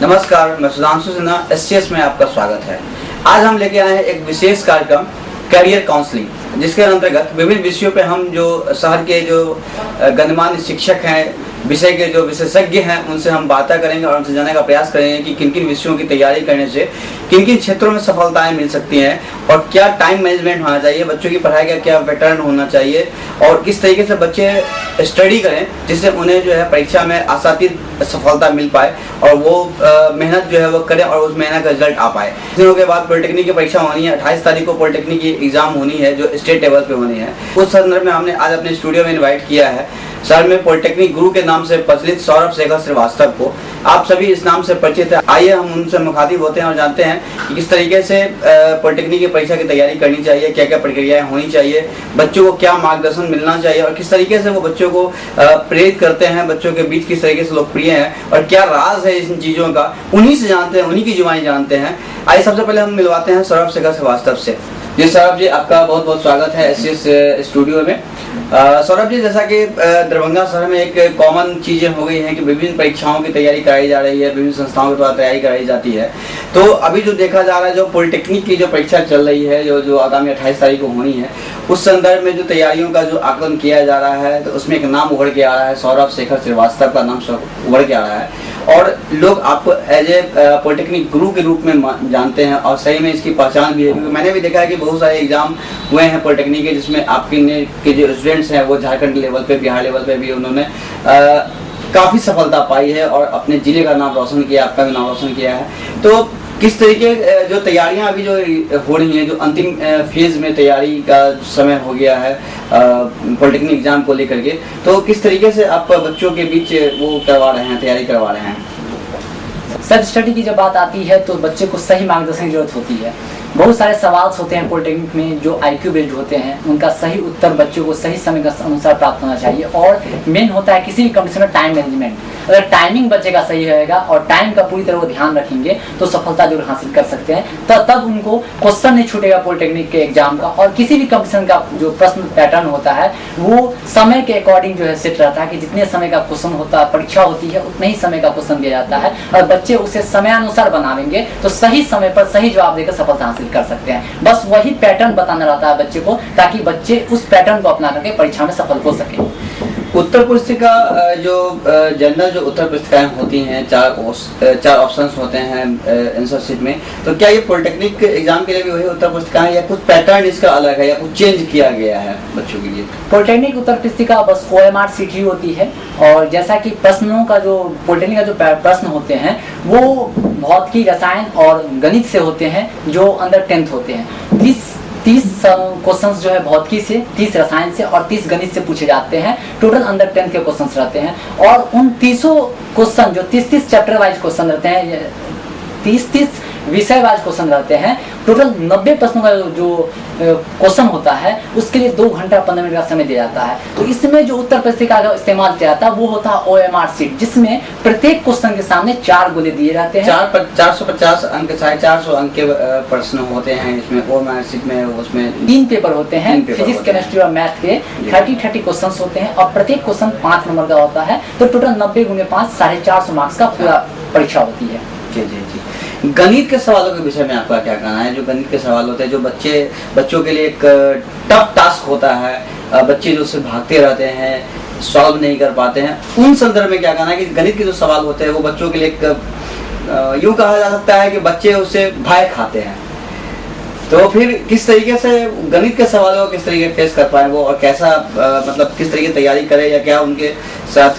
नमस्कार, मैं सुधांशु सिन्हा, एससीएस में आपका स्वागत है। आज हम लेके आए हैं एक विशेष कार्यक्रम करियर काउंसलिंग, जिसके अंतर्गत विभिन्न विषयों पे हम जो शहर के जो गणमान्य शिक्षक हैं, विषय के जो विशेषज्ञ हैं, उनसे हम बातें करेंगे और उनसे जानने का प्रयास करेंगे कि किन किन विषयों की तैयारी करने से किन किन क्षेत्रों में सफलताएं मिल सकती हैं और क्या टाइम मैनेजमेंट होना चाहिए, बच्चों की पढ़ाई का क्या पैटर्न होना चाहिए और किस तरीके से बच्चे स्टडी करें जिससे उन्हें जो है परीक्षा में आसातीत सफलता मिल पाए और वो मेहनत जो है वो करें और उस मेहनत का रिजल्ट आ पाए। दिनों के बाद पॉलिटेक्निक की परीक्षा होनी है, 28 तारीख को पॉलिटेक्निक की एग्जाम होनी है जो स्टेट लेवल पे होनी है। उस संदर्भ में हमने आज अपने स्टूडियो में इन्वाइट किया है शहर में पॉलिटेक्निक गुरु के नाम से प्रचलित सौरभ श्रीवास्तव को। आप सभी इस नाम से परिचित है, आइए हम उनसे मुखातिब होते हैं और जानते हैं कि किस तरीके से पॉलिटेक्निक की परीक्षा की तैयारी करनी चाहिए, क्या क्या प्रक्रियाएं होनी चाहिए, बच्चों को क्या मार्गदर्शन मिलना चाहिए और किस तरीके से वो बच्चों को प्रेरित करते हैं, बच्चों के बीच किस तरीके से लोकप्रिय हैं और क्या राज है इन चीज़ों का, उन्हीं से जानते हैं, उन्हीं की जुबानी जानते हैं। आइए सबसे पहले हम मिलवाते हैं सौरभ श्रीवास्तव से। जी सौरभ जी, आपका बहुत बहुत स्वागत है एससीएस स्टूडियो में। सौरभ जी, जैसा कि दरभंगा शहर में एक कॉमन चीज़ें हो गई हैं कि विभिन्न परीक्षाओं की तैयारी कराई जा रही है, विभिन्न संस्थाओं के द्वारा तैयारी कराई जाती है, तो अभी जो देखा जा रहा है, जो पॉलिटेक्निक की जो परीक्षा चल रही है, जो आगामी 28 तारीख को होनी है, उस संदर्भ में जो तैयारियों का जो आकलन किया जा रहा है, तो उसमें एक नाम उभर के आ रहा है, सौरभ श्रीवास्तव का नाम उभर के आ रहा है और लोग आपको एज ए पॉलिटेक्निक गुरु के रूप में जानते हैं और सही में इसकी पहचान भी है, क्योंकि मैंने भी देखा है कि बहुत सारे एग्जाम हुए हैं पॉलिटेक्निक के जिसमें आपके के जो स्टूडेंट्स हैं वो झारखंड लेवल पे, बिहार लेवल पे भी उन्होंने काफ़ी सफलता पाई है और अपने जिले का नाम रोशन किया, आपका भी नाम रोशन किया है। तो किस तरीके जो तैयारियां अभी जो हो रही हैं, जो अंतिम फेज में तैयारी का समय हो गया है पॉलिटेक्निक एग्जाम को लेकर के, तो किस तरीके से आप बच्चों के बीच वो करवा रहे हैं, तैयारी करवा रहे हैं? सेल्फ स्टडी की जब बात आती है तो बच्चे को सही मार्गदर्शन की जरूरत होती है। बहुत सारे सवाल होते हैं पॉलिटेक्निक में जो IQ बेस्ड होते हैं, उनका सही उत्तर बच्चों को सही समय के अनुसार प्राप्त होना चाहिए और मेन होता है किसी भी कंडीशन में टाइम मैनेजमेंट। अगर टाइमिंग बच्चे का सही रहेगा और टाइम का पूरी तरह वो ध्यान रखेंगे तो सफलता जरूर हासिल कर सकते हैं। तो तब उनको क्वेश्चन नहीं छूटेगा पॉलिटेक्निक के एग्जाम का और किसी भी कंपटीशन का जो प्रश्न पैटर्न होता है वो समय के अकॉर्डिंग जो है सेट रहता है कि जितने समय का क्वेश्चन होता है, परीक्षा होती है, उतने ही समय का क्वेश्चन दिया जाता है और बच्चे उसे समयानुसार बनावेंगे तो सही समय पर सही जवाब देकर सफलता हासिल कर सकते हैं। बस वही पैटर्न बताना रहता है बच्चे को ताकि बच्चे उस पैटर्न को अपना करके परीक्षा में सफल हो सके। उत्तर पुस्तिका जो जनरल जो उत्तर पुस्तिकाएं होती हैं, चार ऑप्शंस होते हैं आंसर शीट में, तो क्या ये पॉलिटेक्निक एग्जाम के लिए भी वही उत्तर पुस्तिकाएं या कुछ पैटर्न इसका अलग है या कुछ चेंज किया गया है बच्चों के लिए? पॉलिटेक्निक उत्तर पुस्तिका बस OMR शीट ही होती है और जैसा कि प्रश्नों का जो पॉलिटेक्निक का जो प्रश्न होते हैं वो भौतिकी, रसायन और गणित से होते हैं जो अंडर 10th होते हैं। 30 क्वेश्चंस जो है भौतिकी से, 30 रसायन से और 30 गणित से पूछे जाते हैं। टोटल अंडर 10 के क्वेश्चंस रहते हैं और उन 30 क्वेश्चन जो 30 चैप्टर वाइज क्वेश्चन रहते हैं, 30 विषय वाइज क्वेश्चन रहते हैं। टोटल 90 प्रश्नों का जो क्वेश्चन होता है उसके लिए 2 घंटा 15 मिनट का समय दिया जाता है। तो इसमें जो उत्तर पुस्तिका का इस्तेमाल किया जाता है वो होता है OMR शीट, जिसमें प्रत्येक क्वेश्चन के सामने 4 गोले दिए जाते हैं। 450 अंक, 450 अंक के प्रश्न होते हैं इसमें OMR शीट में। उसमें 3 पेपर होते हैं, फिजिक्स, केमिस्ट्री और मैथ के 30 क्वेश्चन होते हैं और प्रत्येक क्वेश्चन 5 नंबर का होता है। तो टोटल 90 गुने 5 450 मार्क्स का पूरा परीक्षा होती है। जी। गणित के सवालों के विषय में आपका क्या कहना है? जो गणित के सवाल होते हैं, जो बच्चों के लिए एक टफ टास्क होता है, बच्चे जो उससे भागते रहते हैं, सॉल्व नहीं कर पाते हैं, उन संदर्भ में क्या कहना है कि गणित के जो सवाल होते हैं वो बच्चों के लिए एक यूँ कहा जा सकता है कि बच्चे उससे भय खाते हैं, तो फिर किस तरीके से गणित के सवालों को किस तरीके फेस कर पाए वो और कैसा मतलब किस तरीके की तैयारी करें या क्या उनके साथ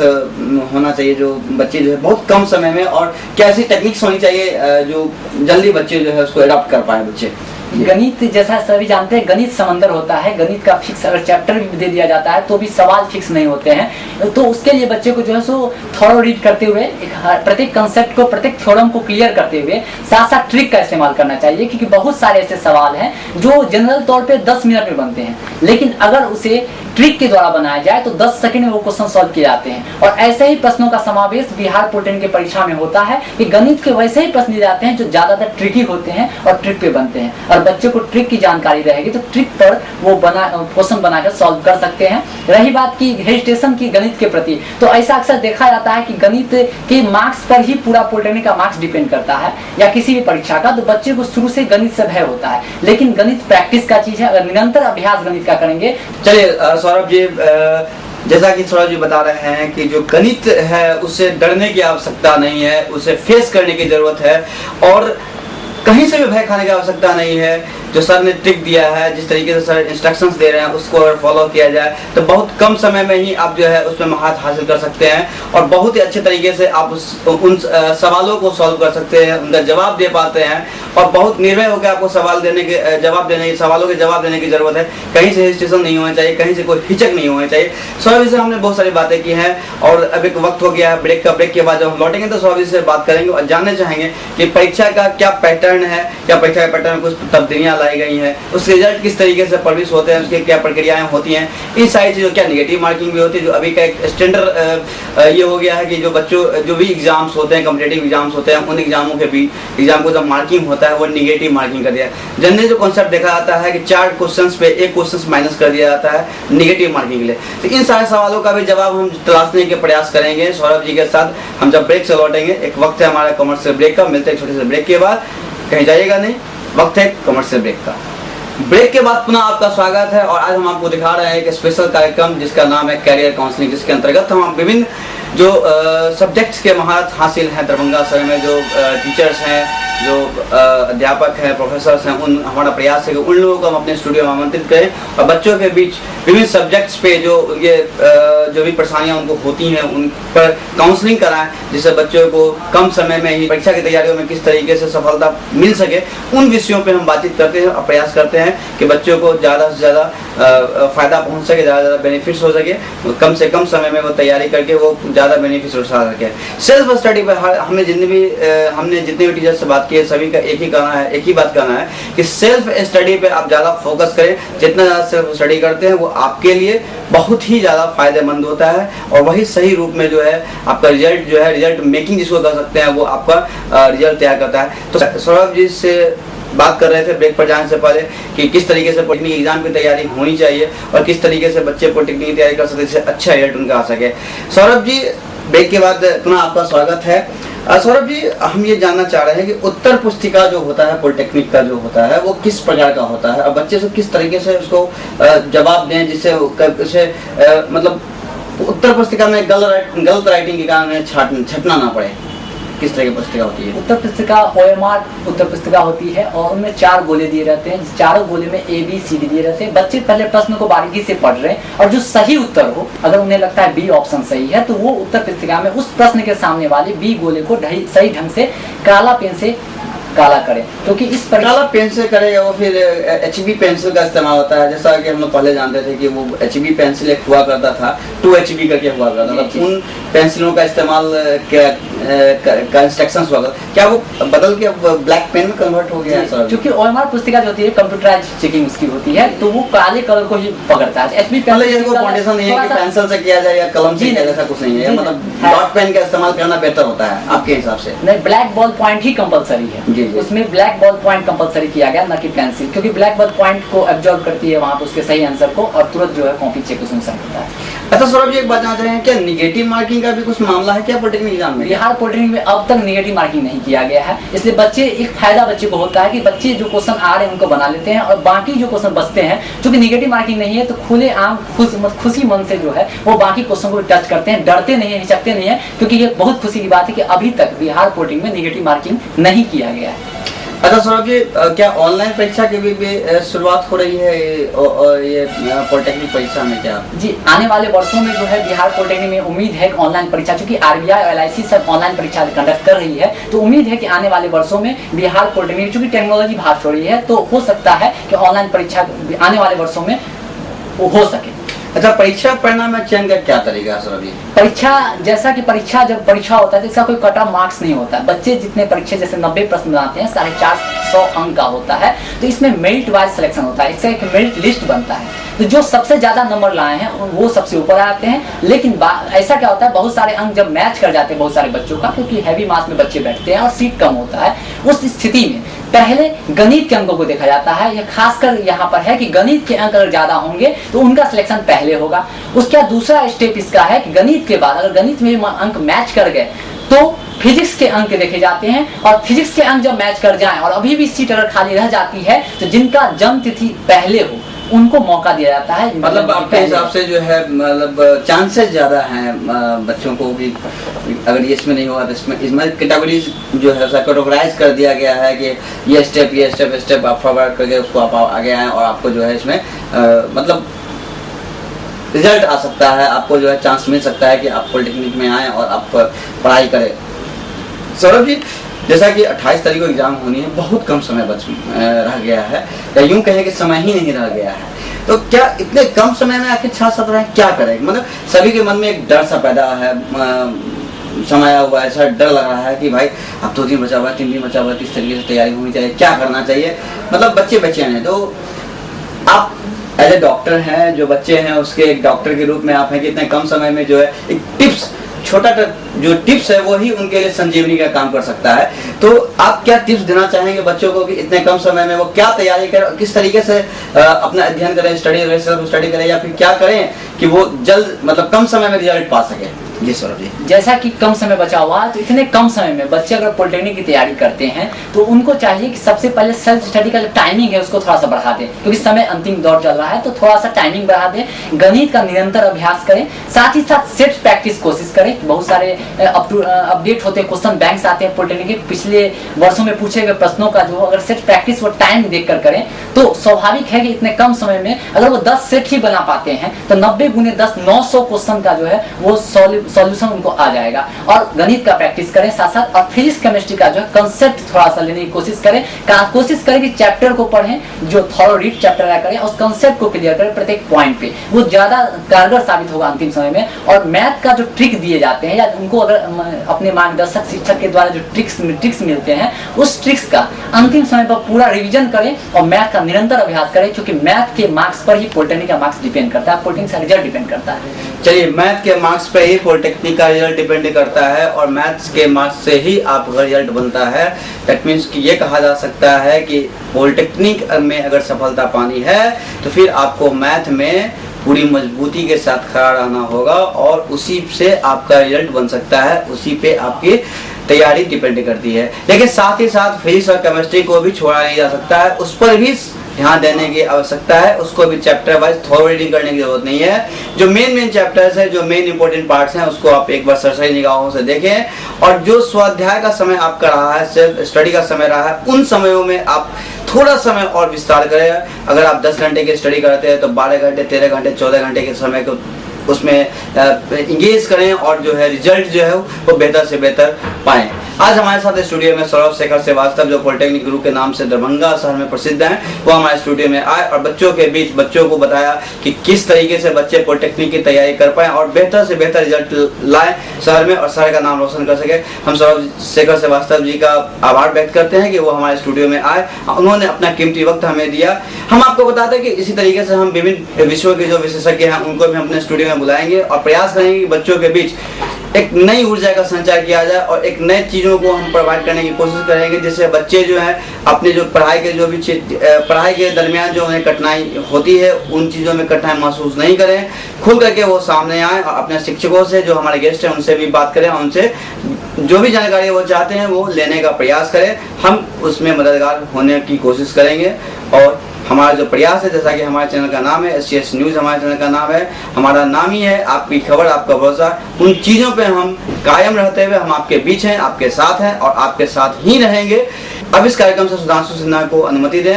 होना चाहिए जो बच्चे जो है बहुत कम समय में, और क्या ऐसी टेक्निक्स होनी चाहिए जो जल्दी बच्चे जो है उसको अडॉप्ट कर पाए बच्चे? गणित जैसा सभी जानते हैं गणित समंदर होता है। गणित का फिक्स अगर चैप्टर भी दे दिया जाता है तो भी सवाल फिक्स नहीं होते हैं। तो उसके लिए बच्चे को जो है सो थॉरो रीड करते हुए प्रत्येक कंसेप्ट को, प्रत्येक थ्योरम को क्लियर करते हुए साथ साथ ट्रिक का इस्तेमाल करना चाहिए, क्योंकि बहुत सारे ऐसे सवाल हैं जो जनरल तौर पे 10 मिनट में बनते हैं, लेकिन अगर उसे ट्रिक के द्वारा बनाया जाए तो 10 सेकंड में वो क्वेश्चन सॉल्व किए जाते हैं। और ऐसे ही प्रश्नों का समावेश बिहार पॉलिटेक्निक की परीक्षा में होता है कि गणित के वैसे ही प्रश्न दिए जाते हैं जो ज्यादातर ट्रिकी होते हैं और ट्रिक पे बनते हैं, और बच्चे को ट्रिक की जानकारी रहेगी तो ट्रिक पर वो क्वेश्चन बनाकर सॉल्व कर सकते हैं। रही बात की हेजिटेशन की गणित गणित के प्रति। तो ऐसा अक्सर देखा जाता है कि गणित के मार्क्स पर ही पूरा पॉलिटेक्निक का मार्क्स डिपेंड करता है या किसी भी परीक्षा का। तो बच्चे को शुरू से गणित से भय होता है, लेकिन गणित प्रैक्टिस का चीज है। अगर निरंतर अभ्यास गणित का करेंगे। चलिए सौरभ जी, जैसा कि सौरभ जी बता रहे हैं कि जो गणित है उससे डरने की आवश्यकता नहीं है, उसे फेस करने की जरूरत है और कहीं से भी भय खाने की आवश्यकता नहीं है। जो सर ने ट्रिक दिया है, जिस तरीके से सर इंस्ट्रक्शंस दे रहे हैं, उसको अगर फॉलो किया जाए तो बहुत कम समय में ही आप जो है उसमें महारत हासिल कर सकते हैं और बहुत ही अच्छे तरीके से आप उन सवालों को सॉल्व कर सकते हैं, उनका जवाब दे पाते हैं और बहुत निर्भय होकर आपको सवालों के जवाब देने की जरूरत है। कहीं से हेजिटेशन नहीं होना चाहिए, कहीं से कोई हिचक नहीं होना चाहिए। सौरभ से हमने बहुत सारी बातें की हैं और अब एक वक्त हो गया है ब्रेक का। ब्रेक के बाद जब हम लौटेंगे तो सौरभ से बात करेंगे और जानना चाहेंगे कि परीक्षा का क्या पैटर्न है, क्या परीक्षा के पैटर्न में कुछ तब्दीलियां लाई गई हैं, उसके रिजल्ट किस तरीके से पब्लिश होते हैं, उसकी क्या प्रक्रियाएं होती हैं, इन सारी चीज़ों, क्या नेगेटिव मार्किंग भी होती है। जो अभी का एक स्टैंडर्ड ये हो गया है कि जो भी एग्जाम्स होते हैं, कॉम्पिटिटिव एग्जाम्स होते हैं, उन एग्जामों के भी एग्जाम को जब मार्किंग होता है वो नेगेटिव मार्किंग कर दिया है। जनरली जो कॉन्सेप्ट देखा जाता है कि 4 क्वेश्चंस पे 1 क्वेश्चन माइनस कर दिया जाता है नेगेटिव मार्किंग के लिए। तो इन सारे सवालों का भी जवाब हम तलाशने के प्रयास करेंगे सौरभ जी के साथ। हम जब ब्रेक से लौटेंगे, एक वक्त है हमारा कमर्शियल ब्रेक का, मिलते हैं छोटे से ब्रेक के बाद, कहीं जाइएगा नहीं, वक्त है कमर्शियल ब्रेक का। ब्रेक के बाद पुनः आपका स्वागत है और आज हम आपको दिखा रहे हैं एक स्पेशल कार्यक्रम जिसका नाम है कैरियर काउंसलिंग, जिसके अंतर्गत हम विभिन्न जो सब्जेक्ट्स के महारत हासिल हैं दरभंगा शहर में, जो टीचर्स हैं, जो अध्यापक हैं, प्रोफेसर्स हैं, उन हमारा प्रयास है कि उन लोगों को हम अपने स्टूडियो में आमंत्रित करें और बच्चों के बीच विभिन्न सब्जेक्ट्स पे जो भी परेशानियां उनको होती हैं उन पर काउंसलिंग कराएं, जिससे बच्चों को कम समय में ही परीक्षा की तैयारियों में किस तरीके से सफलता मिल सके। उन विषयों पे हम बातचीत करते हैं और प्रयास करते हैं कि बच्चों को ज़्यादा से ज़्यादा फायदा पहुँच सके, ज़्यादा से ज़्यादा बेनिफिट्स हो सके, कम से कम समय में वो तैयारी करके वो ज़्यादा बेनिफिट्स उठा सके। सेल्फ स्टडी पर हमने जितने भी टीचर से बात की है, सभी का एक ही बात कहना है कि सेल्फ स्टडी पे आप ज़्यादा फोकस करें। जितना ज़्यादा सेल्फ स्टडी करते हैं वो आपके लिए बहुत ही ज़्यादा फायदेमंद होता है और वही सही रूप में जो है आपका रिजल्ट मेकिंग जिसको कर सकते हैं, वो आपका रिजल्ट तैयार करता है। तो सौरभ जी से बात कर रहे थे ब्रेक पर जाने से पहले कि किस तरीके से पॉलिटेक्निक एग्जाम की तैयारी होनी चाहिए और किस तरीके से बच्चे पॉलिटेक्निक की तैयारी कर सकते हैं जिससे अच्छा रिजल्ट उनका आ सके। सौरभ जी, ब्रेक के बाद पुनः आपका स्वागत है। सौरभ जी, हम ये जानना चाह रहे हैं कि उत्तर पुस्तिका जो होता है पॉलिटेक्निक का जो होता है वो किस प्रकार का होता है और बच्चे से किस तरीके से उसको जवाब दें जिससे मतलब उत्तर पुस्तिका में गलत राइटिंग के कारण छटना ना पड़े। किस तरह की पुस्तिका होती है? उत्तर पुस्तिका OMR उत्तर पुस्तिका होती है और उनमें 4 गोले दिए रहते हैं। चारों गोले में ABCD दिए रहते हैं। बच्चे पहले प्रश्न को बारीकी से पढ़ रहे हैं और जो सही उत्तर हो, अगर उन्हें लगता है B ऑप्शन सही है, तो वो उत्तर पुस्तिका में उस प्रश्न के सामने वाले B गोले को सही ढंग से काला पेन से काला करें, क्योंकि इस काला पेन से करेगा वो फिर HB पेंसिल का इस्तेमाल होता है। जैसा कि हम लोग पहले जानते थे कि वो HB पेंसिल एक हुआ करता था, 2HB करके हुआ करता था। उन पेंसिलों का इस्तेमाल का इंस्ट्रक्शंस हुआ करता, क्या वो बदल के ब्लैक पेन में कन्वर्ट हो गया है? क्योंकि OMR पुस्तिका जो होती है कंप्यूटराइज चेकिंग उसकी होती है, तो वो काले कलर को ही पकड़ता है। HB पेंसिल को फाउंडेशन नहीं है कि पेंसिल से किया जाए या कलम से किया जाए, ऐसा कुछ नहीं है। मतलब डॉट पेन का इस्तेमाल करना बेहतर होता है आपके हिसाब से? नहीं, ब्लैक बॉल पॉइंट ही कंपलसरी है। उसमें ब्लैक बॉल पॉइंट कंपलसरी किया गया, न कि पेंसिल, क्योंकि ब्लैक बॉल पॉइंट को एब्जॉर्ब करती है वहां पे उसके सही आंसर को और तुरंत जो है कॉपी चेक उसमें होता है। अच्छा सौरभ जी, एक बात जानना चाहेंगे, क्या नेगेटिव मार्किंग का भी कुछ मामला है क्या पॉलिटेक्निक एग्जाम में? बिहार पॉलिटेक्निक में अब तक नेगेटिव मार्किंग नहीं किया गया है, इसलिए बच्चे एक फायदा बच्चे को होता है कि बच्चे जो क्वेश्चन आ रहे हैं उनको बना लेते हैं और बाकी जो क्वेश्चन बचते हैं, चूंकि नेगेटिव मार्किंग नहीं है तो खुले आम खुशी मन से जो है वो बाकी क्वेश्चन को टच करते हैं, डरते नहीं है, हिचकते नहीं है, क्योंकि ये बहुत खुशी की बात है कि अभी तक बिहार पॉलिटेक्निक में नेगेटिव मार्किंग नहीं किया गया है। अच्छा सौरभ जी, क्या ऑनलाइन परीक्षा की भी शुरुआत हो रही है ये पॉलिटेक्निक परीक्षा में? क्या जी, आने वाले वर्षों में जो है बिहार पॉलिटेक्निक में उम्मीद है कि ऑनलाइन परीक्षा, चूंकि RBI और LIC सब ऑनलाइन परीक्षा कंडक्ट कर रही है, तो उम्मीद है कि आने वाले वर्षों में बिहार पॉलिटेक्निक, चूंकि टेक्नोलॉजी भाग हो रही है, तो हो सकता है कि ऑनलाइन परीक्षा आने वाले वर्षों में हो सके। अच्छा, परीक्षा परिणाम में चयन का क्या तरीका है सौरभ जी? परीक्षा, जैसा कि जब परीक्षा होता है तो इसका कोई कट ऑफ मार्क्स नहीं होता है। बच्चे जितने परीक्षा जैसे 90 प्रश्न बनाते हैं, 450 अंक का होता है, तो इसमें मेरिट वाइज सिलेक्शन होता है, इसका एक मेरिट लिस्ट बनता है, तो जो सबसे ज्यादा नंबर लाए हैं वो सबसे ऊपर आते हैं। लेकिन ऐसा क्या होता है, बहुत सारे अंक जब मैच कर जाते हैं बहुत सारे बच्चों का, क्योंकि हैवी मास में बच्चे बैठते हैं और सीट कम होता है, उस स्थिति में पहले गणित के अंकों को देखा जाता है। यह खासकर यहाँ पर है कि गणित के अंक अगर ज्यादा होंगे तो उनका सिलेक्शन पहले होगा। उसका दूसरा स्टेप इसका है कि गणित के बाद अगर गणित में अंक मैच कर गए तो फिजिक्स के अंक देखे जाते हैं, और फिजिक्स के अंक जब मैच कर जाएं और अभी भी सीट अगर खाली रह जाती है तो जिनका जन्म तिथि पहले हो उनको मौका दिया जाता है। मतलब आपके हिसाब से जो है मतलब चांसेस ज्यादा हैं बच्चों को भी, अगर ये इसमें नहीं हुआ तो इसमें कैटेगरीज जो है कैटेगराइज कर दिया गया है कि ये स्टेप आप फॉरवर्ड करके उसको आप आगे आए और आपको जो है इसमें मतलब रिजल्ट आ सकता है, आपको जो है चांस मिल सकता है कि आप पॉलिटेक्निक में आए और आप पढ़ाई करें। सौरभ जी, जैसा कि 28 तारीख को एग्जाम होनी है, बहुत कम समय बच रह गया है, या यूं कहें कि समय ही नहीं रह गया है, तो क्या इतने कम समय में आखिर छात्र छात्राएं क्या करें? मतलब सभी के मन में एक डर सा पैदा है, समय हुआ है, ऐसा डर लग रहा है कि भाई अब 2 दिन बचा हुआ है, 3 दिन बचा हुआ है, किस तरीके से तैयारी होनी चाहिए, क्या करना चाहिए? मतलब बच्चे हैं, तो आप एज ए डॉक्टर हैं, जो बच्चे हैं उसके एक डॉक्टर के रूप में आप हैं कि इतने कम समय में जो है एक टिप्स, छोटा जो टिप्स है वो ही उनके लिए संजीवनी का काम कर सकता है। तो आप क्या टिप्स देना चाहेंगे बच्चों को कि इतने कम समय में वो क्या तैयारी करें, किस तरीके से अपना अध्ययन करें, स्टडी करें, या फिर क्या करें कि वो जल्द मतलब कम समय में रिजल्ट पा सके? जी सौरभ जी। जैसा कि कम समय बचा हुआ है, तो इतने कम समय में बच्चे अगर पॉलिटेक्निक की तैयारी करते हैं तो उनको चाहिए कि सबसे पहले सेल्फ स्टडी का जो टाइमिंग है उसको थोड़ा सा बढ़ा दें, क्योंकि समय अंतिम दौर चल रहा है, तो थोड़ा सा टाइमिंग बढ़ा दें। गणित का निरंतर अभ्यास करें, साथ ही साथ सेट प्रैक्टिस कोशिश करें। बहुत सारे अपडेट होते हैं, क्वेश्चन बैंक्स आते हैं पॉलिटेक्निक के पिछले वर्षों में पूछे गए प्रश्नों का, जो अगर सेट प्रैक्टिस वो टाइम देखकर करें तो स्वाभाविक है कि इतने कम समय में अगर वो 10 सेट ही बना पाते हैं तो 90 गुने 10 900 क्वेश्चन का जो है वो सॉल्यूशन उनको आ जाएगा। और गणित का प्रैक्टिस करें साथ साथ, और फिजिक्स केमिस्ट्री का जो है कंसेप्ट थोड़ा सा लेने की कोशिश करें। कोशिश करें कि चैप्टर को पढ़ें, जो थॉरो रीड चैप्टर आया करें, उस कंसेप्ट को क्लियर करें प्रत्येक पॉइंट पे, वो ज्यादा कारगर साबित होगा अंतिम समय में। और मैथ का जो ट्रिक दिए जाते हैं, या उनको अगर अपने मार्गदर्शक शिक्षक के द्वारा जो ट्रिक्स मिलते हैं, उस ट्रिक्स का अंतिम समय पर पूरा रिविजन करें और मैथ का निरंतर अभ्यास करें, क्योंकि मैथ के मार्क्स पर ही पॉलिटेक्निक का मार्क्स डिपेंड करता है, पॉलिटेक्निक का रिजल्ट डिपेंड करता है। चलिए, मैथ के मार्क्स पे ही पॉलिटेक्निक का रिजल्ट डिपेंड करता है और मैथ्स के मार्क्स से ही आपका रिजल्ट बनता है। दैट मीन्स कि ये कहा जा सकता है कि पॉलिटेक्निक में अगर सफलता पानी है तो फिर आपको मैथ में पूरी मजबूती के साथ खड़ा रहना होगा और उसी से आपका रिजल्ट बन सकता है, उसी पे आपकी तैयारी डिपेंड करती है। लेकिन साथ ही साथ फिजिक्स और केमिस्ट्री को भी छोड़ा नहीं जा सकता है, उस पर भी ध्यान देने की आवश्यकता है, उसको भी चैप्टर वाइज थोड़ा रीडिंग करने की जरूरत नहीं है। जो मेन चैप्टर्स है, जो मेन इंपॉर्टेंट पार्ट्स हैं, उसको आप एक बार सरसरी निगाहों से देखें। और जो स्वाध्याय का समय आपका रहा है, सेल्फ स्टडी का समय रहा है, उन समयों में आप थोड़ा समय और विस्तार करें। अगर आप 10 घंटे की स्टडी करते हैं तो 12 घंटे, 13 घंटे, 14 घंटे के समय को उसमें इंगेज करें और जो है रिजल्ट जो है वो बेहतर से बेहतर पाएं। आज हमारे साथ स्टूडियो में श्रीवास्तव, जो पॉलिटेक्निक गुरु के नाम से दरभंगा शहर में प्रसिद्ध हैं, वो हमारे स्टूडियो में आए और बच्चों के बीच बच्चों को बताया कि किस तरीके से बच्चे पॉलिटेक्निक की तैयारी कर पाएं और बेहतर से बेहतर रिजल्ट लाएं शहर में और शहर का नाम रोशन कर सके। हम श्रीवास्तव जी का आभार व्यक्त करते हैं कि वो हमारे स्टूडियो में आए, उन्होंने अपना कीमती वक्त हमें दिया। हम आपको बताते हैं कि इसी तरीके से हम विभिन्न विषयों के जो विशेषज्ञ हैं उनको भी अपने स्टूडियो में बुलाएंगे और प्रयास करेंगे कि बच्चों के बीच एक नई ऊर्जा का संचार किया जाए और एक नए चीज़ों को हम प्रोवाइड करने की कोशिश करेंगे, जिससे बच्चे जो हैं अपने जो पढ़ाई के जो भी पढ़ाई के दरमियान जो उन्हें कठिनाई होती है उन चीज़ों में कठिनाई महसूस नहीं करें, खुल करके वो सामने आए और अपने शिक्षकों से, जो हमारे गेस्ट हैं, उनसे भी बात करें, उनसे जो भी जानकारी वो चाहते हैं वो लेने का प्रयास करें। हम उसमें मददगार होने की कोशिश करेंगे और हमारा जो प्रयास है, जैसा कि हमारे चैनल का नाम है SCS न्यूज़, हमारे चैनल का नाम है, हमारा नाम ही है आपकी खबर, आपका भरोसा, उन चीज़ों पे हम कायम रहते हुए हम आपके बीच हैं, आपके साथ हैं और आपके साथ ही रहेंगे। अब इस कार्यक्रम से सुधांशु सिन्हा को अनुमति दें।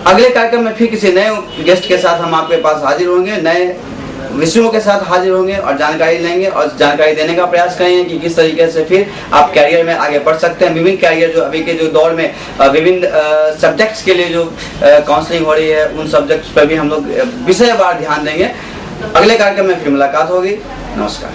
अगले कार्यक्रम में फिर किसी नए गेस्ट के साथ हम आपके पास हाजिर होंगे, नए विषयों के साथ हाजिर होंगे और जानकारी लेंगे और जानकारी देने का प्रयास करेंगे कि किस तरीके से फिर आप कैरियर में आगे बढ़ सकते हैं। विभिन्न कैरियर जो अभी के जो दौर में विभिन्न सब्जेक्ट्स के लिए जो काउंसलिंग हो रही है, उन सब्जेक्ट्स पर भी हम लोग विषयवार ध्यान देंगे। अगले कार्यक्रम में फिर मुलाकात होगी। नमस्कार।